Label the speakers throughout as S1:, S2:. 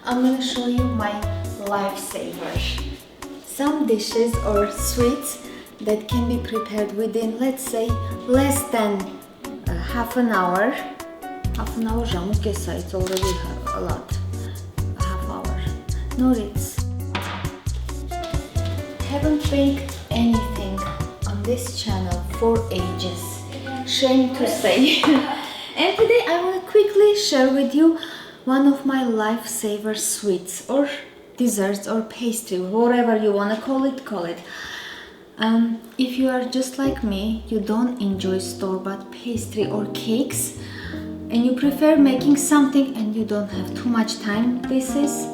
S1: I'm gonna show you my lifesaver. Some dishes or sweets that can be prepared within, let's say, less than half an hour. Half an hour, it's already a lot. A half hour. Notice, haven't baked anything on this channel for ages. Shame to say. And today I want to quickly share with you one of my lifesaver sweets or desserts or pastry, whatever you want to call it. If you are just like me, you don't enjoy store-bought pastry or cakes, and you prefer making something and you don't have too much time, this is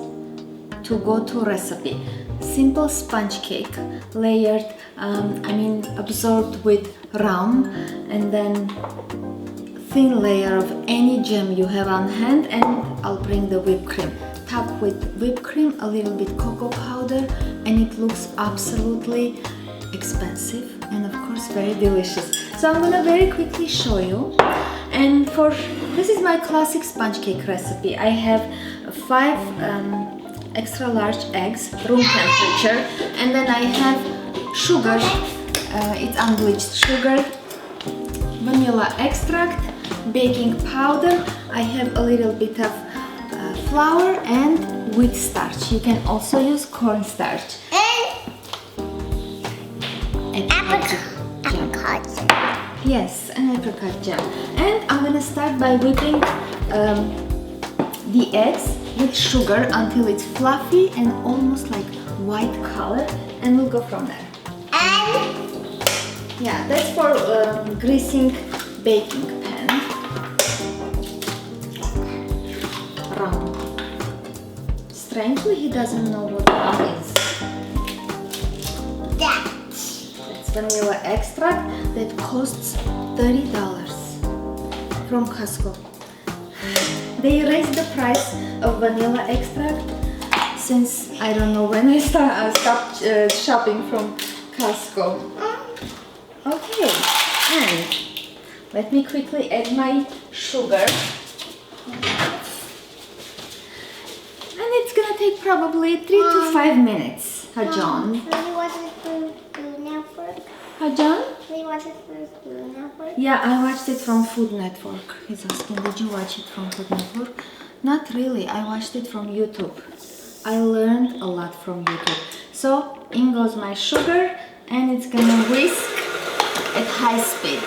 S1: to go-to recipe. Simple sponge cake, layered, absorbed with rum, and then thin layer of any jam you have on hand, and I'll bring the whipped cream. Top with whipped cream, a little bit cocoa powder, and it looks absolutely expensive and of course very delicious. So I'm gonna very quickly show you. And this is my classic sponge cake recipe. I have 5 extra large eggs, room temperature, and then I have sugar, it's unbleached sugar, vanilla extract, baking powder. I have a little bit of flour and wheat starch. You can also use cornstarch. And apricot jam. Yes, an apricot jam. And I'm gonna start by whipping the eggs with sugar until it's fluffy and almost like white color, and we'll go from there. And yeah, that's for greasing baking pan. Rum. Strangely, he doesn't know what rum is. That's vanilla extract that costs $30 from Costco. They raised the price of vanilla extract since I don't know when I stopped shopping from Costco. Okay, and let me quickly add my sugar. And it's gonna take probably 3 to 5 minutes. John?
S2: Really watch it from Food Network?
S1: John?
S2: Really watch it from Food Network?
S1: Yeah, I watched it from Food Network. He's asking, did you watch it from Food Network? Not really, I watched it from YouTube. I learned a lot from YouTube. So, in goes my sugar, and it's gonna whisk at high speed.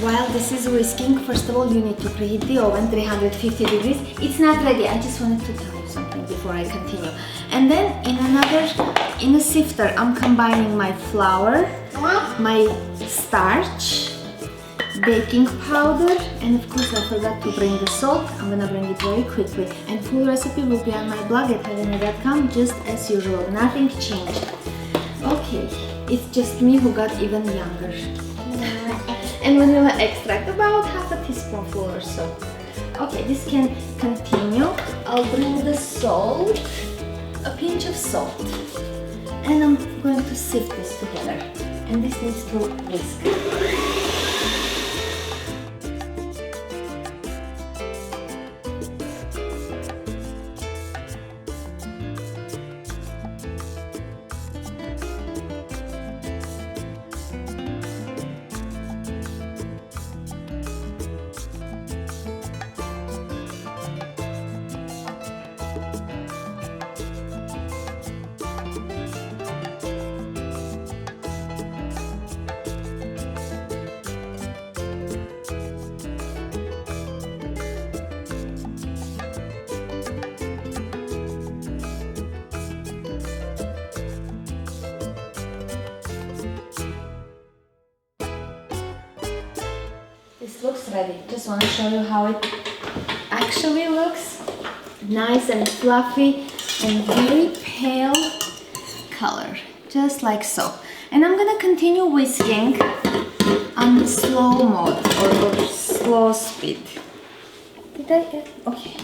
S1: While this is whisking, first of all, you need to preheat the oven, 350 degrees. It's not ready. I just wanted to tell you something before I continue. And then in a sifter, I'm combining my flour, my starch, baking powder, and of course I forgot to bring the salt. I'm gonna bring it very quickly. And full recipe will be on my blog at heghineh.com, just as usual. Nothing changed. Okay, it's just me who got even younger. And vanilla extract, about half a teaspoonful or so. Okay, this can continue. I'll bring the salt, a pinch of salt, and I'm going to sift this together. And this needs to whisk. This looks ready. Just want to show you how it actually looks. Nice and fluffy and very pale color, just like so. And I'm gonna continue whisking on slow mode or slow speed. Did I add? Okay.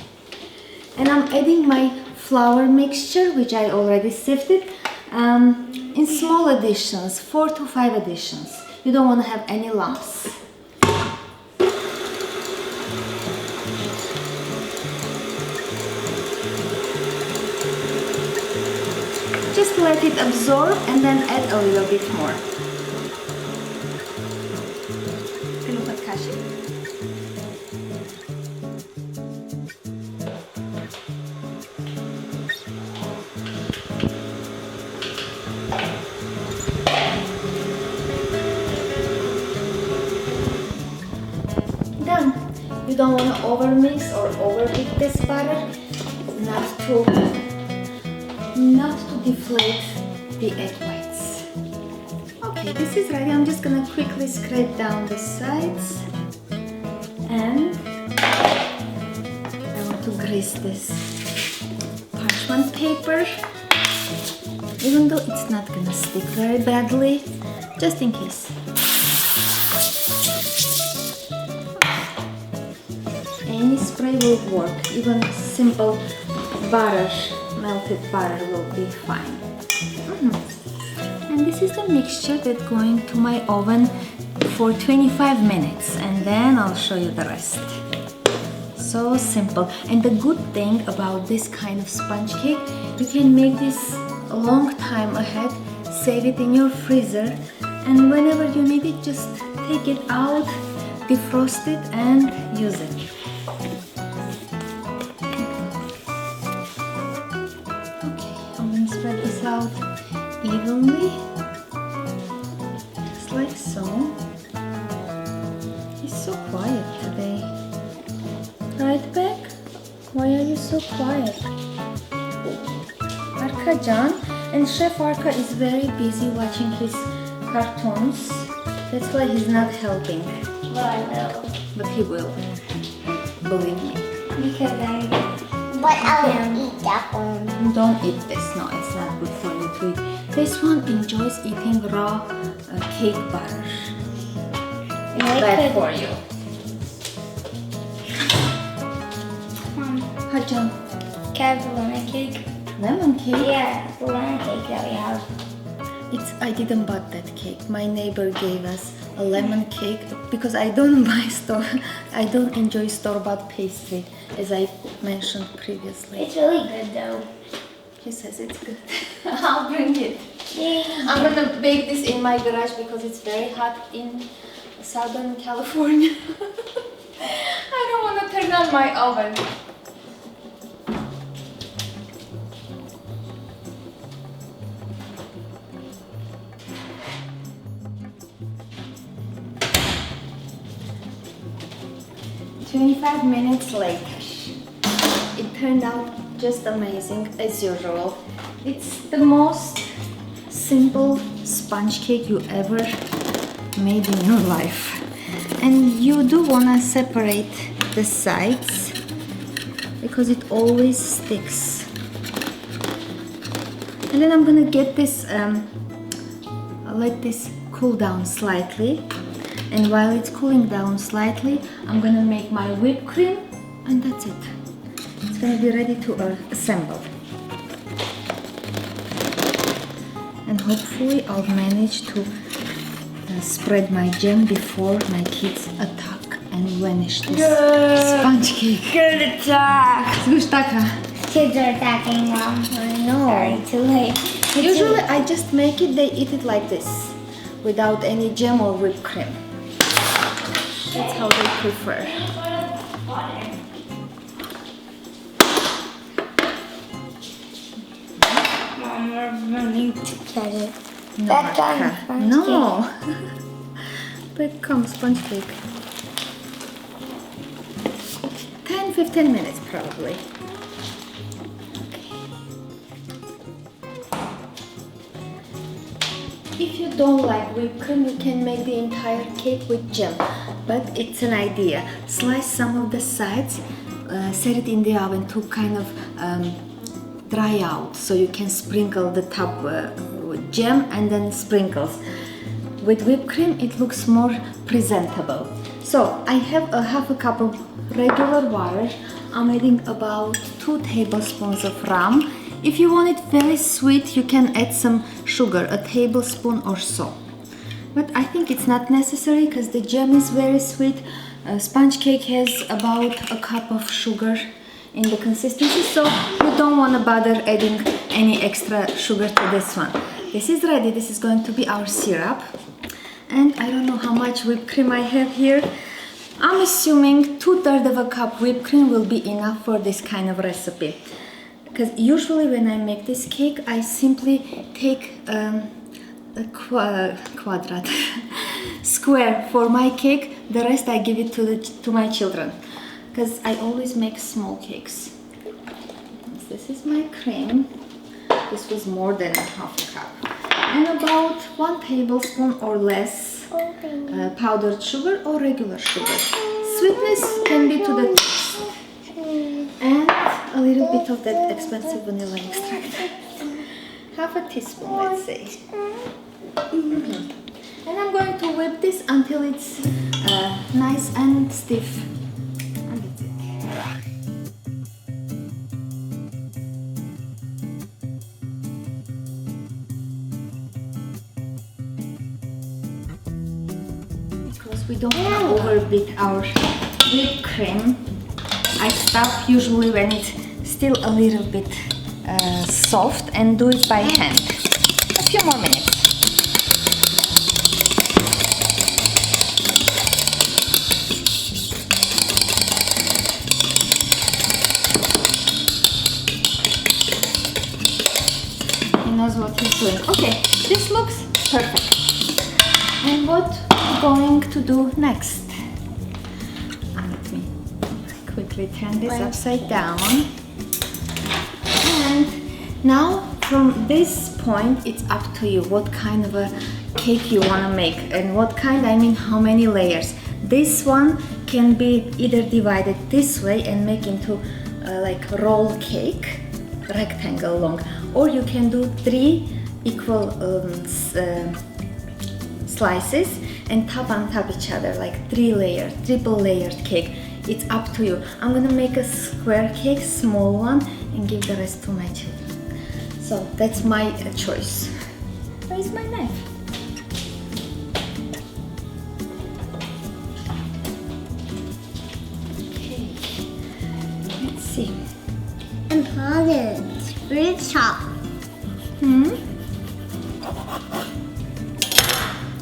S1: And I'm adding my flour mixture, which I already sifted, in small additions, 4 to 5 additions. You don't want to have any lumps. Just let it absorb and then add a little bit more. Done. You don't want to overmix or overbeat this butter, not to deflate the egg whites. Okay, this is ready. I'm just gonna quickly scrape down the sides, and I want to grease this parchment paper, even though it's not gonna stick very badly, just in case. Any spray will work, even simple butter, melted butter will be fine. And this is the mixture that's going to my oven for 25 minutes, and then I'll show you the rest. So simple. And the good thing about this kind of sponge cake, you can make this a long time ahead, save it in your freezer, and whenever you need it, just take it out, defrost it, and use it. Spread this out evenly, just like so. He's so quiet today. Right, Beck? Why are you so quiet? Arka John, and Chef Arka is very busy watching his cartoons. That's why he's not helping.
S2: Well, I will.
S1: But he will. Believe me.
S2: Because but I'll eat that one.
S1: Don't eat this. No, it's not good for you to eat. This one enjoys eating raw cake butter. It's bad for you. Hajan.
S2: Can I have lemon cake?
S1: Lemon cake?
S2: Yeah, the lemon cake that we have.
S1: I didn't buy that cake. My neighbor gave us a lemon cake because I don't enjoy store-bought pastry, as I mentioned previously.
S2: It's really good though.
S1: He says it's good. I'll bring it.
S2: Yay.
S1: I'm gonna bake this in my garage because it's very hot in Southern California. I don't want to turn on my oven. "25 minutes later, it turned out just amazing as usual. It's the most simple sponge cake you ever made in your life. And you do want to separate the sides because it always sticks. And then I'm gonna get this, I'll let this cool down slightly. And while it's cooling down slightly, I'm gonna make my whipped cream, and that's it. It's gonna be ready to assemble. And hopefully I'll manage to spread my jam before my kids attack and vanish this sponge cake.
S2: Good attack.
S1: Who's taka?
S2: Kids are attacking Mom.
S1: I know.
S2: Sorry, too late.
S1: Usually I just make it, they eat it like this, without any jam or whipped cream. That's how they prefer.
S2: Mom, we're running to get it.
S1: No,
S2: Back on
S1: Arka.
S2: sponge
S1: No. Back comes sponge cake. 10-15 minutes probably. If you don't like whipped cream, you can make the entire cake with jam, but it's an idea. Slice some of the sides, set it in the oven to kind of dry out, so you can sprinkle the top with jam and then sprinkles. With whipped cream, it looks more presentable. So I have a half a cup of regular water. I'm adding about 2 tablespoons of rum. If you want it very sweet, you can add some sugar, a tablespoon or so. But I think it's not necessary because the jam is very sweet. Sponge cake has about a cup of sugar in the consistency, so you don't want to bother adding any extra sugar to this one. This is ready. This is going to be our syrup. And I don't know how much whipped cream I have here. I'm assuming 2/3 of a cup whipped cream will be enough for this kind of recipe. Because usually when I make this cake, I simply take a quadrat square for my cake. The rest I give it to my children. Because I always make small cakes. This is my cream. This was more than half a cup. And about 1 tablespoon or less powdered sugar or regular sugar. Sweetness can be to the taste. And a little bit of that expensive vanilla extract. Half a teaspoon, let's say. And I'm going to whip this until it's nice and stiff. And that's it. We don't want to overbeat our whipped cream. I stop usually when it's still a little bit soft and do it by hand. A few more minutes. He knows what he's doing. Okay, this looks perfect. And what we're going to do next? Let me quickly turn this upside down. And now from this point, it's up to you what kind of a cake you want to make. And what kind, I mean how many layers. This one can be either divided this way and make into like roll cake, rectangle long. Or you can do 3 equal slices and top on top each other, like 3 layer, triple layered cake. It's up to you. I'm gonna make a square cake, small one, and give the rest to my children. So that's my choice. Where is my knife? Okay, let's see.
S2: And hold it. Very sharp.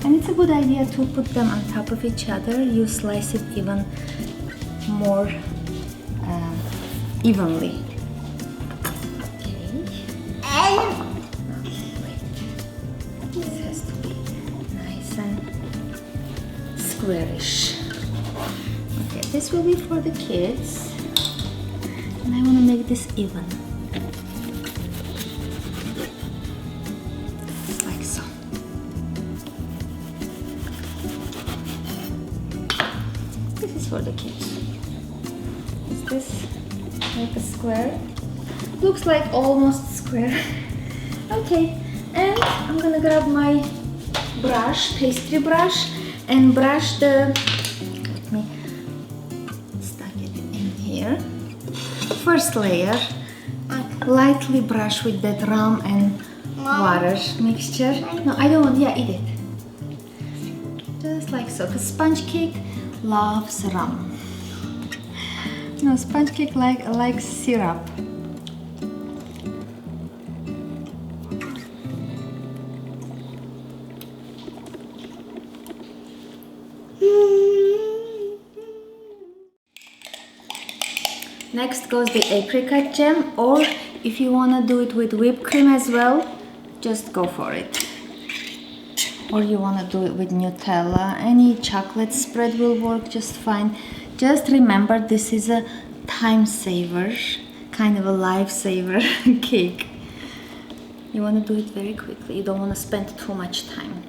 S1: And it's a good idea to put them on top of each other. You slice it even more evenly. Okay. Wait. This has to be nice and squarish. Okay, this will be for the kids. And I want to make this even. Like so. This is for the kids. Is this like a square? Looks like almost square. Okay, and I'm gonna grab my brush, pastry brush, and brush the, let me stuck it in here. First layer, lightly brush with that rum and water mixture. No, I don't want, yeah, eat it. Just like so, because sponge cake loves rum. No, sponge cake likes syrup. Next goes the apricot jam, or if you want to do it with whipped cream as well, just go for it. Or you want to do it with Nutella, any chocolate spread will work just fine. Just remember, this is a time saver, kind of a lifesaver cake. You want to do it very quickly, you don't want to spend too much time.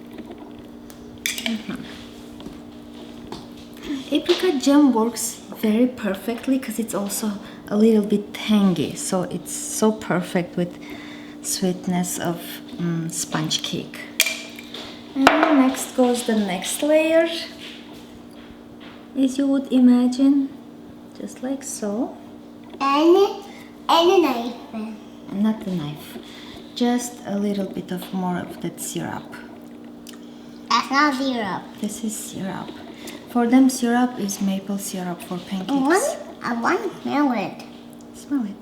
S1: Apricot jam works very perfectly because it's also a little bit tangy, so it's so perfect with sweetness of sponge cake. And next goes the next layer, as you would imagine, just like so.
S2: And a knife.
S1: And not the knife, just a little bit of more of that syrup.
S2: That's not syrup.
S1: This is syrup. For them, syrup is maple syrup for pancakes.
S2: I want to smell it.
S1: Smell it.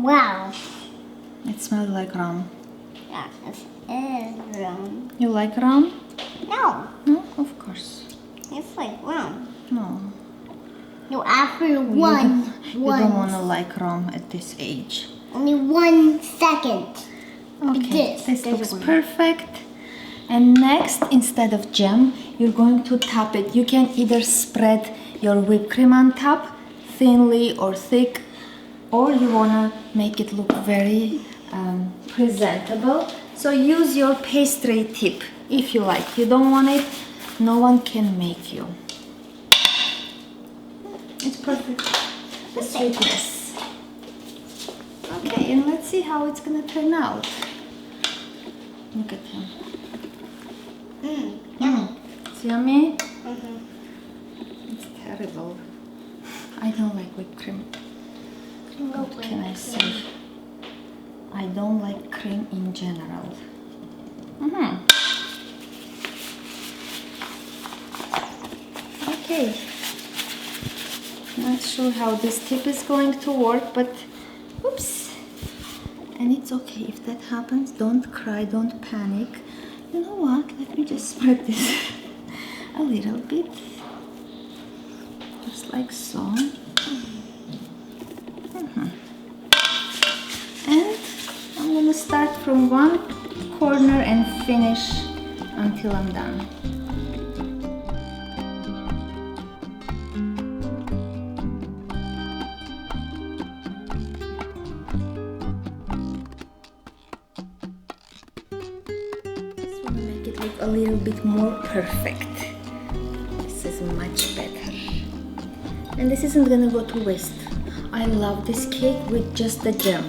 S2: Wow.
S1: It smells like rum.
S2: Yeah, it is rum.
S1: You like rum?
S2: No,
S1: No, of course.
S2: it's like rum.
S1: No.
S2: No, after
S1: You
S2: one.
S1: don't want to like rum at this age.
S2: Only 1 second.
S1: Okay, this
S2: This
S1: looks
S2: one.
S1: perfect. And next, instead of jam, you're going to top it. You can either spread your whipped cream on top, thinly or thick, or you wanna make it look very presentable. So use your pastry tip if you like. You don't want it, no one can make you. It's perfect. The sweetness. Okay, and let's see how it's gonna turn out. Look at him. It's yummy. It's terrible. I don't like whipped cream. What can I say? I don't like cream in general. Okay. Not sure how this tip is going to work, but oops. And it's okay if that happens. Don't cry, don't panic. You know what? Let me just spread this a little bit. Just like so. And I'm gonna start from one corner and finish until I'm done. Just wanna make it look a little bit more perfect. This is much better. And this isn't gonna go to waste. I love this cake with just the jam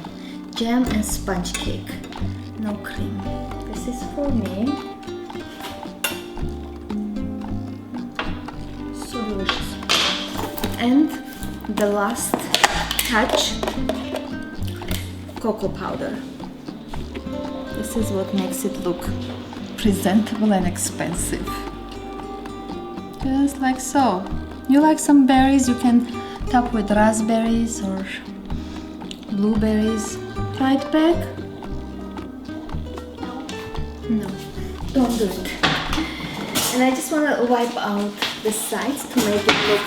S1: and sponge cake, no cream. This is for me. So delicious. And the last touch, cocoa powder. This is what makes it look presentable and expensive. Just like so. You like some berries, you can top with raspberries or blueberries. Right back? No, don't do it. And I just want to wipe out the sides to make it look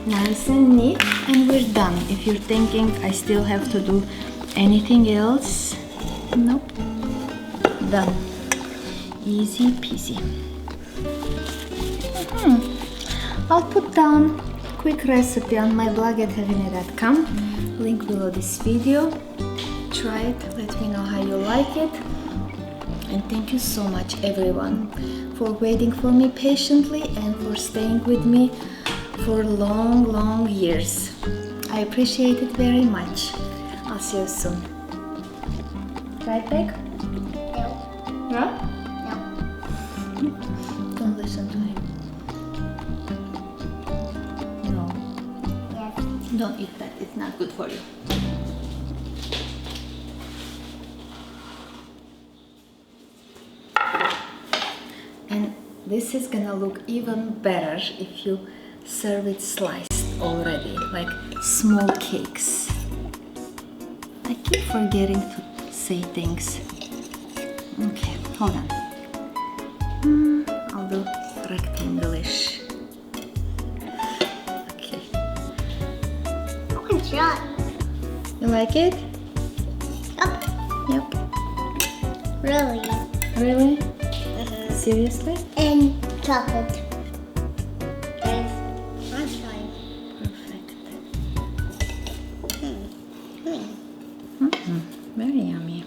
S1: nice and neat. And we're done. If you're thinking I still have to do anything else, nope. Done. Easy peasy. I'll put down quick recipe on my blog at heghineh.com. Link below this video. Try it, let me know how you like it. And thank you so much everyone for waiting for me patiently and for staying with me for long years. I appreciate it very much. I'll see you soon. Right back?
S2: No.
S1: Yeah?
S2: No.
S1: Don't listen to him. No.
S2: Yes.
S1: Don't eat that, it's not good for you. And this is gonna look even better if you serve it sliced already, like small cakes. I keep forgetting to say things. Okay, hold on. I'll do rectangle-ish. Okay.
S2: One shot.
S1: You like it?
S2: Up.
S1: Yep.
S2: Really.
S1: Really? Seriously?
S2: And chocolate. Guys, I'm trying.
S1: Perfect. Very yummy.